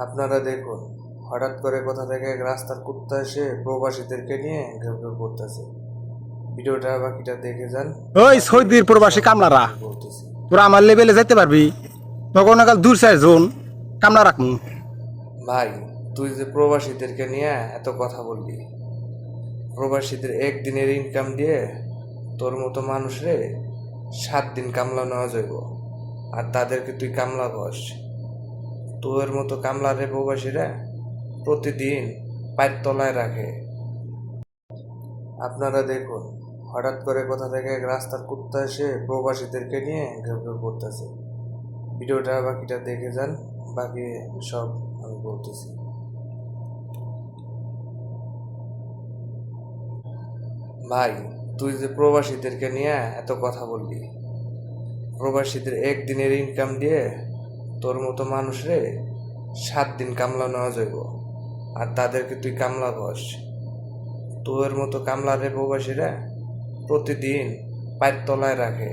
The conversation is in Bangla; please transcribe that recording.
আপনারা দেখুন, হঠাৎ করে কোথা থেকে এক রাস্তার কুত্তা এসে প্রবাসীদেরকে নিয়ে ঘেউ ঘেউ করতেছে। ভিডিওটা বাকিটা দেখে যান। ওই বাকি সৌদির প্রবাসী সব কামলারা আমি বলতেছি। তোরা আমার লেভেলে যাইতে পারবি তখন কাল দূর চাই জোন কামলা রাখমু। ভাই, তুই যে প্রবাসীদেরকে নিয়ে এত কথা বললি, প্রবাসীদের একদিনের ইনকাম দিয়ে তোর মতো মানুষরে 7 দিন কামলা নেওয়া যাইব, আর তাদেরকে তুই কামলা বস। তোর মতো কামলারে প্রবাসীরা প্রতিদিন পায়ের তলায় রাখে। আপনারা দেখুন, হঠাৎ করে কোথা থেকে এক রাস্তার কুত্তা এসে প্রবাসীদেরকে নিয়ে ঘেউ ঘেউ করতেছে। ভিডিওটা বাকিটা দেখে যান। বাকি সব আমি বলতেছি। ভাই, তুই যে প্রবাসীদেরকে নিয়ে এত কথা বললি, প্রবাসীদের একদিনের ইনকাম দিয়ে তোর মতো মানুষরে 7 দিন কামলা নেওয়া যাইব, আর তাদেরকে তুই কামলা বস। তোর মতো কামলারে প্রবাসীরা প্রতিদিন পায়ের তলায় রাখে।